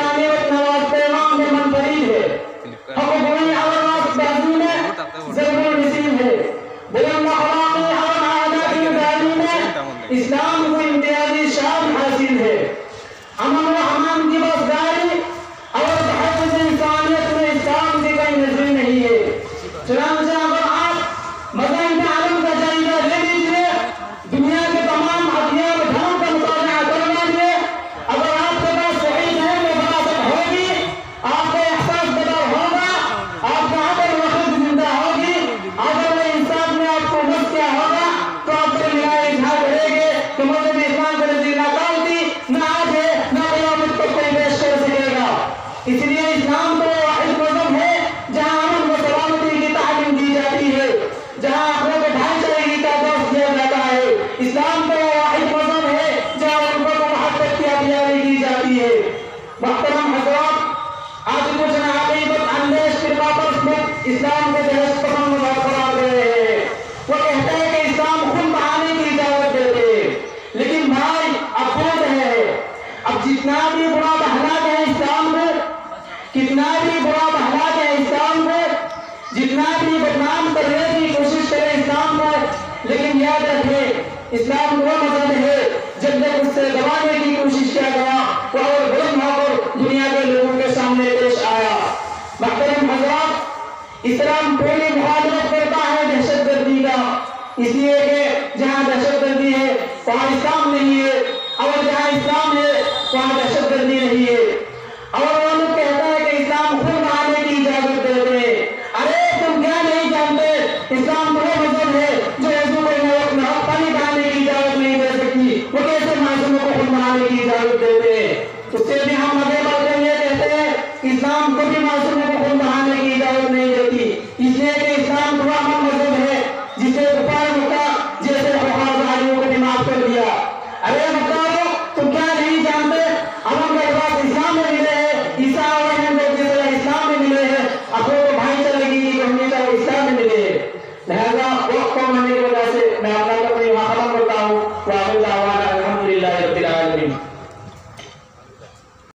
गिराने व नवाज पैगाम में मनफरीद है, हक गोई आवाज़ बाजू में ज़रूर नसीब है, बुलंद अखलाक़ी और आदत की दारी में इस्लाम को इम्तियाज़ी शान हासिल है। अमन व अमान की बसदारी और तहफ़्फ़ुज़ इंसानियत में इस्लाम की कोई नज़ीर नहीं है। चुनांचे अगर आप मज़ाहिब आलम का जायज़ा ले लीजिए, दुनिया के तमाम हथियार धर्म का मुताबिआ कर लीजिए, अगर आपके पास सही ज़हन में फरासत होगी, आपका एहसास बदल होगा, आपका अक़ल व ख़ुद जिंदा होगी, अगर वो इंसान में आपको बस क्या होगा तो आपसे मिलाए इजहार करेंगे कि मज़हब इस्लाम का नज़ीर ना कल थी, ना आज है, ना क़यामत तक कोई पेश कर सकेगा। इसलिए इस्लाम तो वाहिद मज़हब है जहाँ अमन व सलामती की तालीम दी जाती है, जहाँ अखलाक़ ढांचाई की दर्स दिया जाता है। इस्लाम तो वाहिद मज़हब है जहाँ उनको मोहब्बत की अभियानी की जाती है। मुहतरम हज़रात, आज कुछ अक़ीदत अंदेश फिरका पर इस्लाम को दहशत पसंद मज़हब करार दे रहे हैं। वो कहते हैं कि इस्लाम खून बहाने की इजाज़त देते हैं, लेकिन भाई अब बोल रहे हैं, अब जितना भी बुरा बहला है इस्लाम को, कितना भी बुरा बहला है इस्लाम को, जितना भी बदनाम करने की कोशिश करे इस्लाम को, लेकिन याद रखें इस्लाम वो मज़हब है जब तक उससे दबाने की कोशिश किया गया और बुलंद होकर दुनिया के लोगों के सामने पेश आया। मुहतरम हज़रात, इस्लाम पूरी मुखालफत करता है दहशतगर्दी का, इसलिए कि जहाँ दहशतगर्दी है वहाँ इस्लाम नहीं है, और जहाँ इस्लाम है वहाँ दहशतगर्दी नहीं है। और वो लोग कहते हैं कि इस्लाम खून बहाने की इजाजत देते हैं। अरे तुम क्या नहीं जानते, इस्लाम वो मज़हब है जो यीशु को पानी बहाने की इजाजत नहीं दे सकती, वो कैसे मासूमों को खून बहाने की इजाजत देते हैं। उससे भी हम